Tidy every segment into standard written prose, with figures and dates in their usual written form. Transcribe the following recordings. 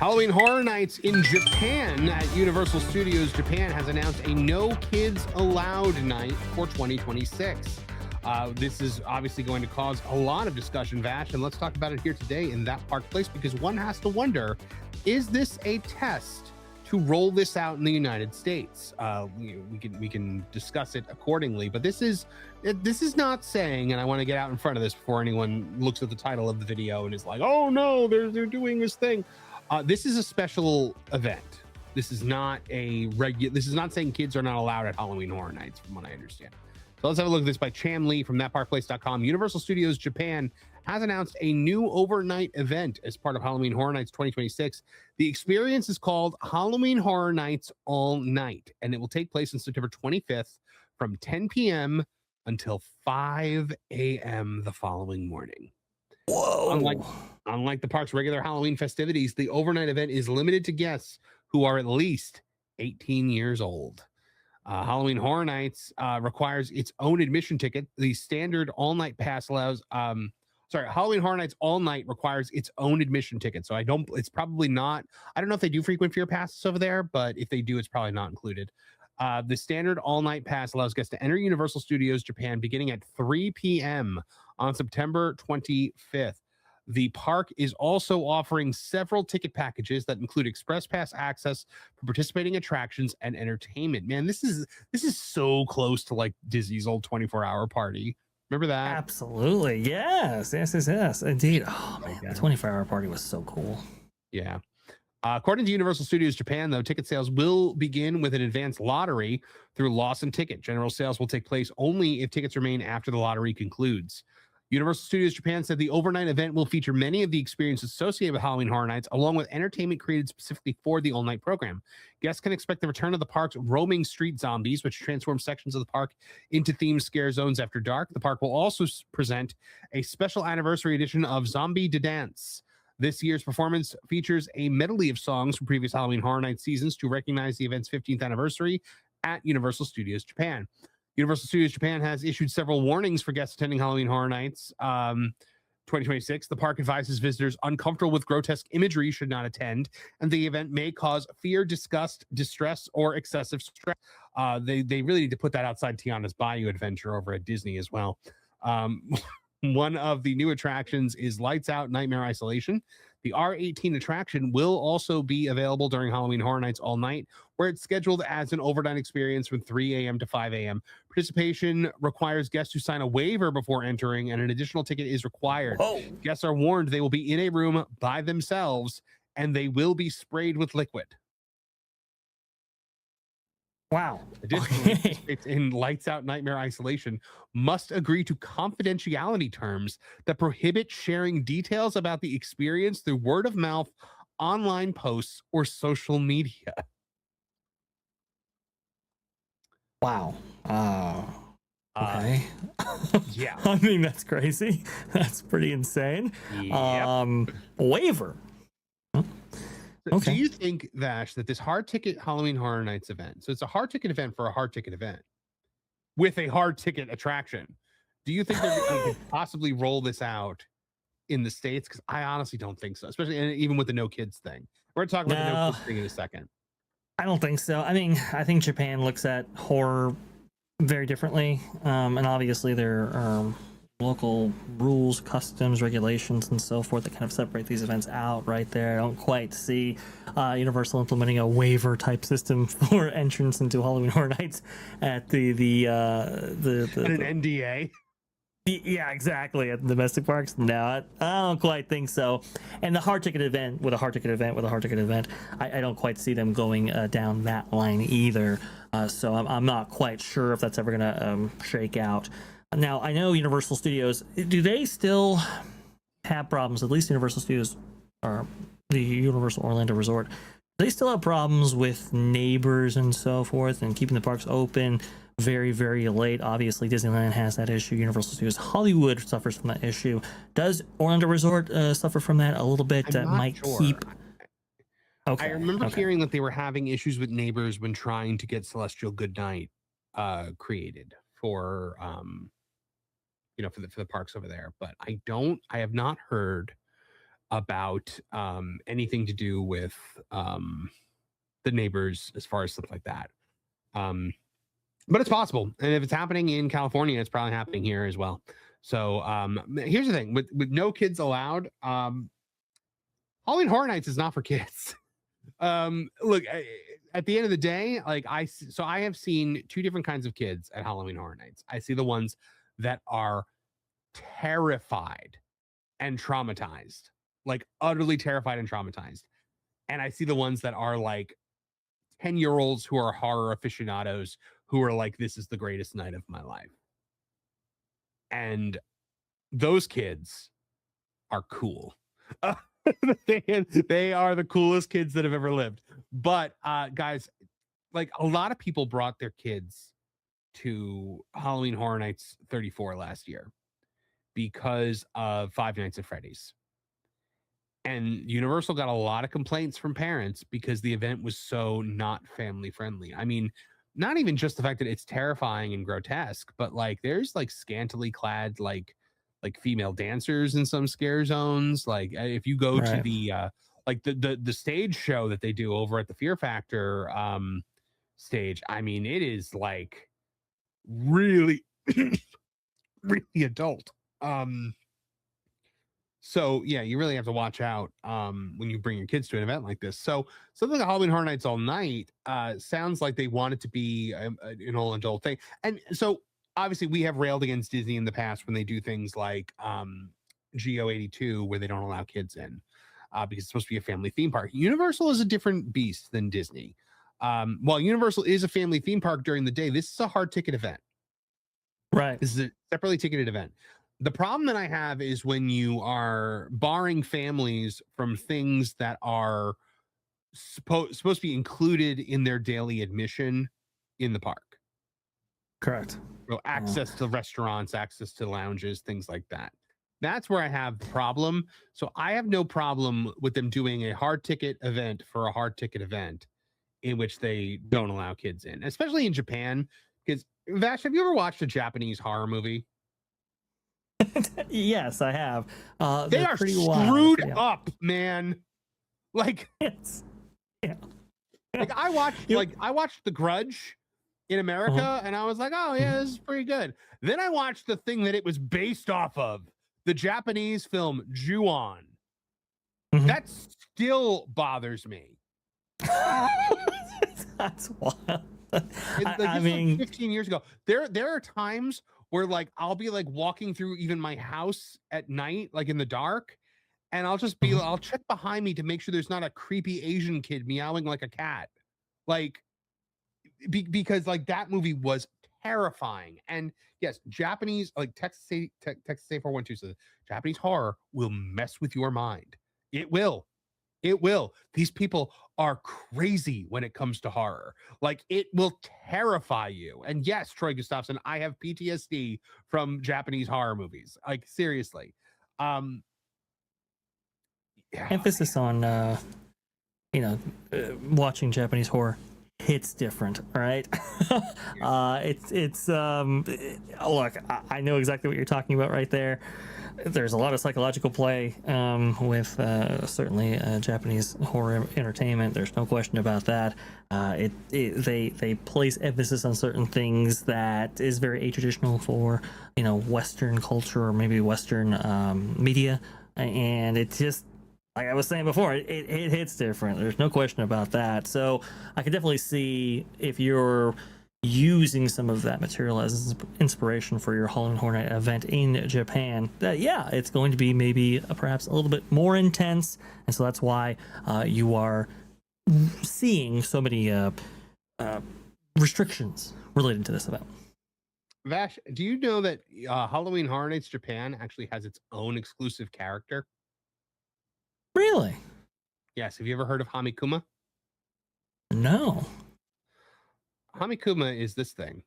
Halloween Horror Nights in Japan at Universal Studios Japan has announced a no kids allowed night for 2026. This is obviously going to cause a lot of discussion, Vash, and let's talk about it here today in That Park Place, because one has to wonder, is this a test to roll this out in the United States? We can discuss it accordingly, but this is not saying, and I want to get out in front of this before anyone looks at the title of the video and is like, oh no, they're doing this thing. This is a special event. This is not this is not saying kids are not allowed at Halloween Horror Nights, from what I understand. So let's have a look at this by Cham Lee from thatparkplace.com. Universal Studios Japan has announced a new overnight event as part of Halloween Horror Nights 2026. The experience is called Halloween Horror Nights All Night, and it will take place on September 25th from 10 p.m. until 5 a.m. the following morning. Whoa. Unlike the park's regular Halloween festivities, the overnight event is limited to guests who are at least 18 years old. Halloween Horror Nights requires its own admission ticket. The standard all-night pass allows... Halloween Horror Nights All Night requires its own admission ticket. So it's probably not... I don't know if they do frequent fear passes over there, but if they do, it's probably not included. The standard all-night pass allows guests to enter Universal Studios Japan beginning at 3 p.m. on September 25th. The park is also offering several ticket packages that include express pass access for participating attractions and entertainment. Man, this is so close to like Disney's old 24-hour party. Remember that? Absolutely. Yes. Indeed. Oh man, the 24-hour party was so cool. Yeah. According to Universal Studios Japan, though, ticket sales will begin with an advanced lottery through Lawson Ticket. General sales will take place only if tickets remain after the lottery concludes. Universal Studios Japan said the overnight event will feature many of the experiences associated with Halloween Horror Nights, along with entertainment created specifically for the all-night program. Guests can expect the return of the park's roaming street zombies, which transform sections of the park into themed scare zones after dark. The park will also present a special anniversary edition of Zombie Da Dance. This year's performance features a medley of songs from previous Halloween Horror Nights seasons to recognize the event's 15th anniversary at Universal Studios Japan. Universal Studios Japan has issued several warnings for guests attending Halloween Horror Nights 2026. The park advises visitors uncomfortable with grotesque imagery should not attend, and the event may cause fear, disgust, distress, or excessive stress. They really need to put that outside Tiana's Bayou Adventure over at Disney as well. One of the new attractions is Lights Out Nightmare Isolation. The R18 attraction will also be available during Halloween Horror Nights All Night, where it's scheduled as an overnight experience from 3 a.m. to 5 a.m. Participation requires guests to sign a waiver before entering, and an additional ticket is required. Whoa. Guests are warned they will be in a room by themselves, and they will be sprayed with liquid. Wow. Additionally, it's in Lights Out Nightmare Isolation must agree to confidentiality terms that prohibit sharing details about the experience through word of mouth, online posts, or social media. Wow. Okay. Yeah. I mean, that's crazy. That's pretty insane. Yep. Waiver. Okay. Do you think, Vash, that this hard ticket Halloween Horror Nights event, so it's a hard ticket event for a hard ticket event with a hard ticket attraction, do you think they could possibly roll this out in the States? Because I honestly don't think so, especially even with the no kids thing. We're talking about the no kids thing in a second. I don't think so. I mean, I think Japan looks at horror very differently. And obviously there are local rules, customs, regulations, and so forth that kind of separate these events out right there. I don't quite see Universal implementing a waiver type system for entrance into Halloween Horror Nights at the an NDA. Yeah, exactly. At the domestic parks, no, I don't quite think so. And the hard ticket event with a hard ticket event, I don't quite see them going down that line either. So I'm not quite sure if that's ever gonna shake out. Now, I know Universal Studios, do they still have problems, at least Universal Studios, or the Universal Orlando Resort, they still have problems with neighbors and so forth and keeping the parks open very, very late? Obviously, Disneyland has that issue. Universal Studios Hollywood suffers from that issue. Does Orlando Resort suffer from that a little bit? That might sure. Keep... Okay. I remember hearing that they were having issues with neighbors when trying to get Celestial Goodnight created for... for the parks over there, but I have not heard about anything to do with the neighbors as far as stuff like that. But it's possible, and if it's happening in California, it's probably happening here as well. So here's the thing: with no kids allowed, Halloween Horror Nights is not for kids. Look, at the end of the day, like I have seen two different kinds of kids at Halloween Horror Nights. I see the ones that are terrified and traumatized, like utterly terrified and traumatized, and I see the ones that are like 10-year-olds who are horror aficionados who are like, this is the greatest night of my life. And those kids are cool. They are the coolest kids that have ever lived. But guys, like a lot of people brought their kids to Halloween Horror Nights 34 last year because of Five Nights at Freddy's. And Universal got a lot of complaints from parents because the event was so not family friendly. I mean, not even just the fact that it's terrifying and grotesque, but like there's like scantily clad like female dancers in some scare zones. Like if you go to the like the stage show that they do over at the Fear Factor stage, I mean, it is like really really adult. So yeah, you really have to watch out when you bring your kids to an event like this. So something like Halloween Horror Nights all night sounds like they want it to be an all adult thing. And so obviously we have railed against Disney in the past when they do things like GO82 where they don't allow kids in because it's supposed to be a family theme park. Universal is a different beast than Disney. While Universal is a family theme park during the day, this is a hard ticket event. Right. This is a separately ticketed event. The problem that I have is when you are barring families from things that are supposed to be included in their daily admission in the park. Correct. So access to restaurants, access to lounges, things like that. That's where I have the problem. So I have no problem with them doing a hard ticket event for a hard ticket event in which they don't allow kids in, especially in Japan. Because Vash, have you ever watched a Japanese horror movie? Yes, I have. They are pretty screwed wild. up, man. Like, Yes. Yeah. like I watched The Grudge in America, and I was like, oh yeah, this is pretty good. Then I watched the thing that it was based off of, the Japanese film Ju-on. That still bothers me. That's wild. I mean, like 15 years ago, there are times where like I'll be like walking through even my house at night, like in the dark, and I'll just be I'll check behind me to make sure there's not a creepy Asian kid meowing like a cat, like because like that movie was terrifying. And yes, Japanese, like Texas A412 says, Japanese horror will mess with your mind. It will. It will. These people are crazy when it comes to horror. Like it will terrify you. And yes, Troy Gustafson, I have PTSD from Japanese horror movies. Like seriously. Emphasis on watching Japanese horror hits different, right? Look, I know exactly what you're talking about right there. There's a lot of psychological play with certainly Japanese horror entertainment. There's no question about that. They place emphasis on certain things that is very atraditional for Western culture or maybe Western media, and it just, like I was saying before, it hits different. There's no question about that. So I can definitely see if you're using some of that material as inspiration for your Halloween Horror Night event in Japan, that it's going to be maybe perhaps a little bit more intense, and so that's why you are seeing so many restrictions related to this event. Vash, do you know that Halloween Horror Nights Japan actually has its own exclusive character? Really? Yes. Have you ever heard of Hamikuma? No. Hamikuma is this thing.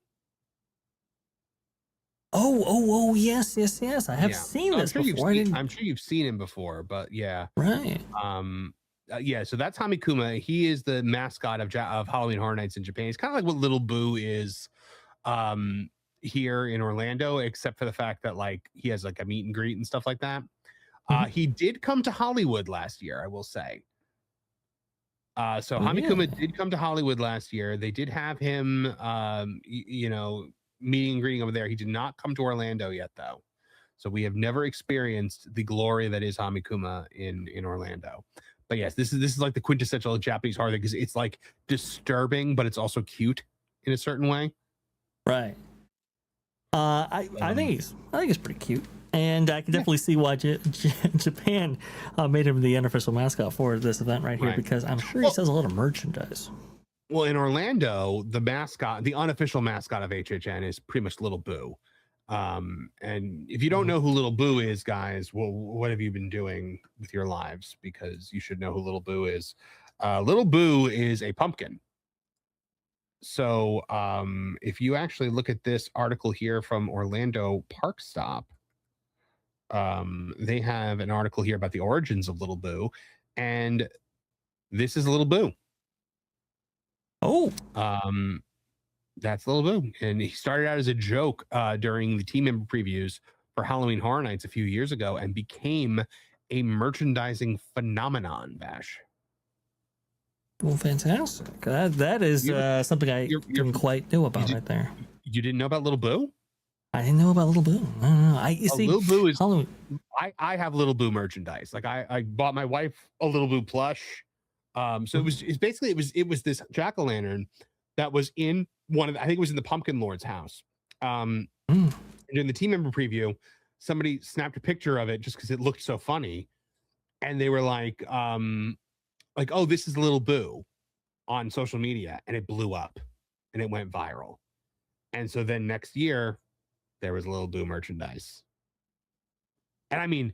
Oh, yes. I have seen this before. I'm sure you've seen him before, but yeah. Right. So that's Hamikuma. He is the mascot of Halloween Horror Nights in Japan. He's kind of like what Little Boo is here in Orlando, except for the fact that like he has like a meet and greet and stuff like that. Mhm. He did come to Hollywood last year, I will say. So Really? Hamikuma did come to Hollywood last year. They did have him, meeting and greeting over there. He did not come to Orlando yet, though. So we have never experienced the glory that is Hamikuma in Orlando. But yes, this is like the quintessential Japanese horror because it's like disturbing, but it's also cute in a certain way. Right. I think he's pretty cute, and I can Yeah. definitely see why Japan made him the unofficial mascot for this event right here, Right. because I'm sure he Well, sells a lot of merchandise. well, in Orlando, the mascot, the unofficial mascot of HHN is pretty much Little Boo. And if you don't Mhm. know who Little Boo is, guys, well, what have you been doing with your lives? Because you should know who Little Boo is. Little Boo is a pumpkin. So if you actually look at this article here from Orlando Park Stop, they have an article here about the origins of Little Boo, and this is Little Boo. Oh, Um, that's Little Boo, and he started out as a joke during the team member previews for Halloween Horror Nights a few years ago, and became a merchandising phenomenon. Bash, well, fantastic. That is you something I you're, didn't quite know about right there. you didn't know about Little Boo? I didn't know about Little Boo. I don't know. You see, Little Boo is Halloween. I have Little Boo merchandise. Like I bought my wife a Little Boo plush. So it's basically it was this jack-o'-lantern that was in one of I think it was in the Pumpkin Lord's house. Mm. During the team member preview, somebody snapped a picture of it just because it looked so funny, and they were like, oh, this is Little Boo on social media, and it blew up and it went viral. And so then next year there was Little Boo merchandise. And I mean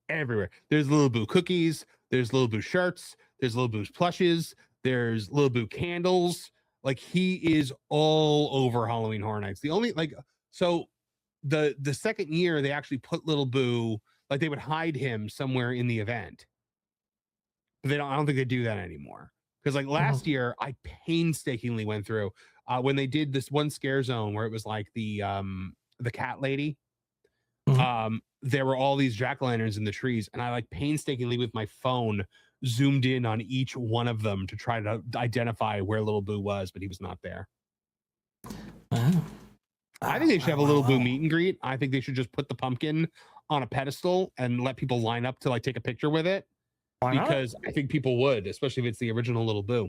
everywhere. There's Little Boo cookies, there's Little Boo shirts, there's Little Boo's plushes, there's Little Boo candles. Like he is all over Halloween Horror Nights. The only so the second year they actually put Little Boo, like they would hide him somewhere in the event. But I don't think they do that anymore. Because like last year I painstakingly went through when they did this one scare zone where it was like the cat lady. Mhm. There were all these jack-o'-lanterns in the trees, and I like painstakingly with my phone zoomed in on each one of them to try to identify where Little Boo was, but he was not there. Wow. I think they should have a Wow, Little Boo wow. meet and greet. I think they should just put the pumpkin on a pedestal and let people line up to like take a picture with it, Why not? because I think people would, especially if it's the original Little Boo.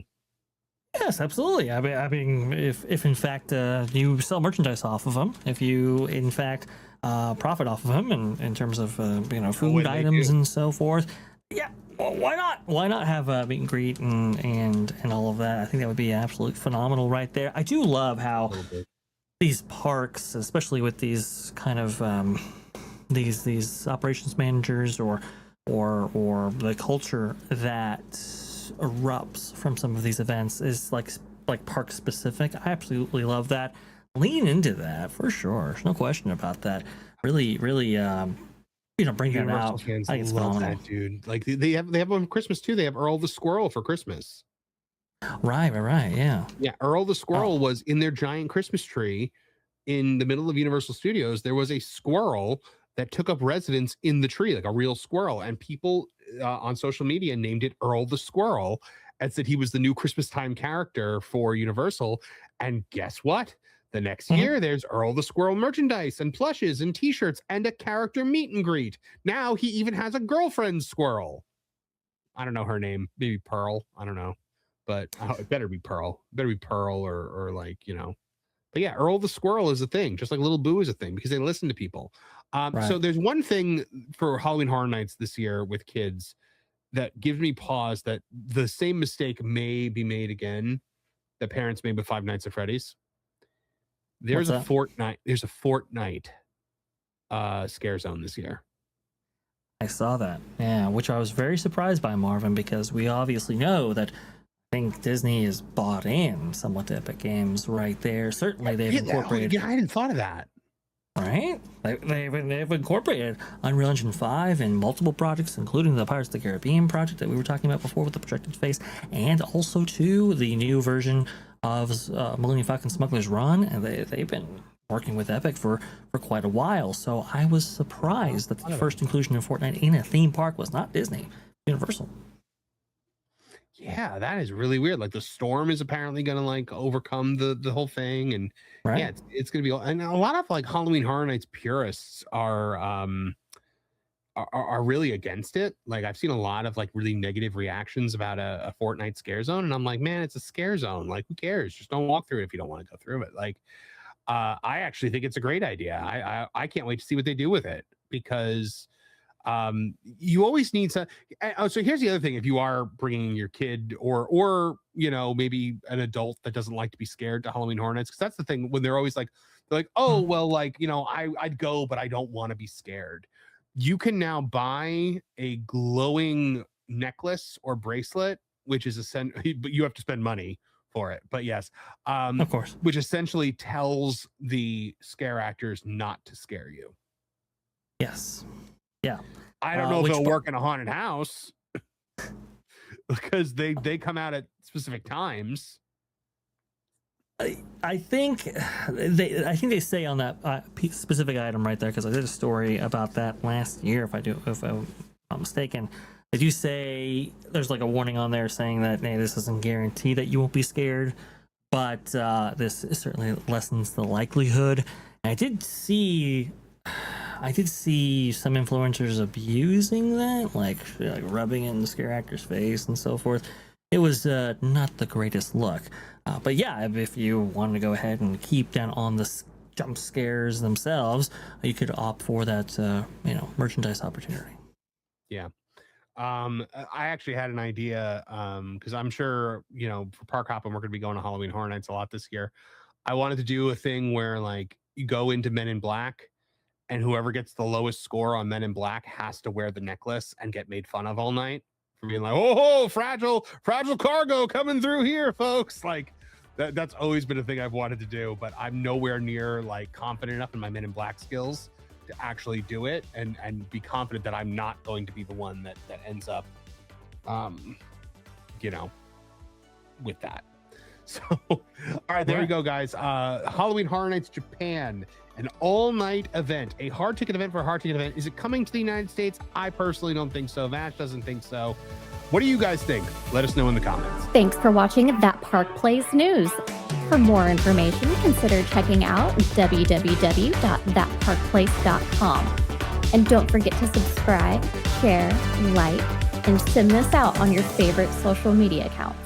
Yes, absolutely. I mean, if in fact you sell merchandise off of them, if you in fact profit off of them, in terms of food When they items do. and so forth, yeah, well, why not? Why not have a meet and greet and all of that? I think that would be absolutely phenomenal right there. I do love how Little Boo. these parks, especially with these kind of these operations managers or the culture that erupts from some of these events is like park specific. I absolutely love that. Lean into that for sure. There's no question about that. Really bring that Universal out. fans I think it's love phenomenal. that, dude. Like they have on Christmas too. They have Earl the Squirrel for Christmas. Right. Yeah. Yeah, Earl the Oh, Squirrel was in their giant Christmas tree in the middle of Universal Studios. There was a squirrel that took up residence in the tree, like a real squirrel, and people on social media named it Earl the Squirrel and said he was the new Christmas time character for Universal. And guess what? The next mhm. year, there's Earl the Squirrel merchandise and plushes and T-shirts and a character meet and greet. Now he even has a girlfriend squirrel. I don't know her name. Maybe Pearl. I don't know, but it better be Pearl. It better be Pearl or like But yeah, Earl the Squirrel is a thing, just like Little Boo is a thing because they listen to people. Right. So there's one thing for Halloween Horror Nights this year with kids that gives me pause that the same mistake may be made again that parents made with Five Nights at Freddy's. What's that? There's a Fortnite scare zone this year. I saw that. Yeah, which I was very surprised by, Marvin, because we obviously know that I think Disney is bought in somewhat to Epic Games right there. Certainly, they've incorporated. I hadn't thought of that. Right? They've incorporated Unreal Engine 5 in multiple projects, including the Pirates of the Caribbean project that we were talking about before with the projected face, and also to the new version of Millennium Falcon Smuggler's Run. And they've been working with Epic for quite a while. So I was surprised that the first inclusion of Fortnite in a theme park was not Disney, Universal. Yeah, that is really weird. Like the storm is apparently going to like overcome the whole thing, and Right. yeah, it's going to be. And a lot of like Halloween Horror Nights purists are really against it. Like I've seen a lot of like really negative reactions about a Fortnite scare zone, and I'm like, man, it's a scare zone. Like who cares? Just don't walk through it if you don't want to go through it. Like I actually think it's a great idea. I can't wait to see what they do with it, because you always need to. So here's the other thing: if you are bringing your kid or maybe an adult that doesn't like to be scared to Halloween Horror Nights, because that's the thing when they're always like, oh well, like I'd go, but I don't want to be scared. You can now buy a glowing necklace or bracelet, which is but you have to spend money for it. But yes, Of course. which essentially tells the scare actors not to scare you. Yes. Yeah. I don't know if they'll work in a haunted house because they come out at specific times. I think they say on that specific item right there, because I did a story about that last year. If I'm not mistaken, they do say there's like a warning on there saying that, hey, this doesn't guarantee that you won't be scared, but this certainly lessens the likelihood. And I did see some influencers abusing that, like rubbing it in the scare actor's face and so forth. It was not the greatest look. But yeah, if you want to go ahead and keep down on the jump scares themselves, you could opt for that merchandise opportunity. Yeah. I actually had an idea, because I'm sure, for Park Hopping, we're going to be going to Halloween Horror Nights a lot this year. I wanted to do a thing where like you go into Men in Black, and whoever gets the lowest score on Men in Black has to wear the necklace and get made fun of all night for being like, oh, fragile cargo coming through here, folks. Like that's always been a thing I've wanted to do, but I'm nowhere near like confident enough in my Men in Black skills to actually do it and be confident that I'm not going to be the one that ends up, with that. So, all right, there we go, guys. Halloween Horror Nights Japan, an all-night event, a hard ticket event for a hard ticket event. Is it coming to the United States? I personally don't think so. Vash doesn't think so. What do you guys think? Let us know in the comments. Thanks for watching That Park Plays News. For more information, consider checking out www.thatparkplace.com. And don't forget to subscribe, share, like, and send this out on your favorite social media accounts.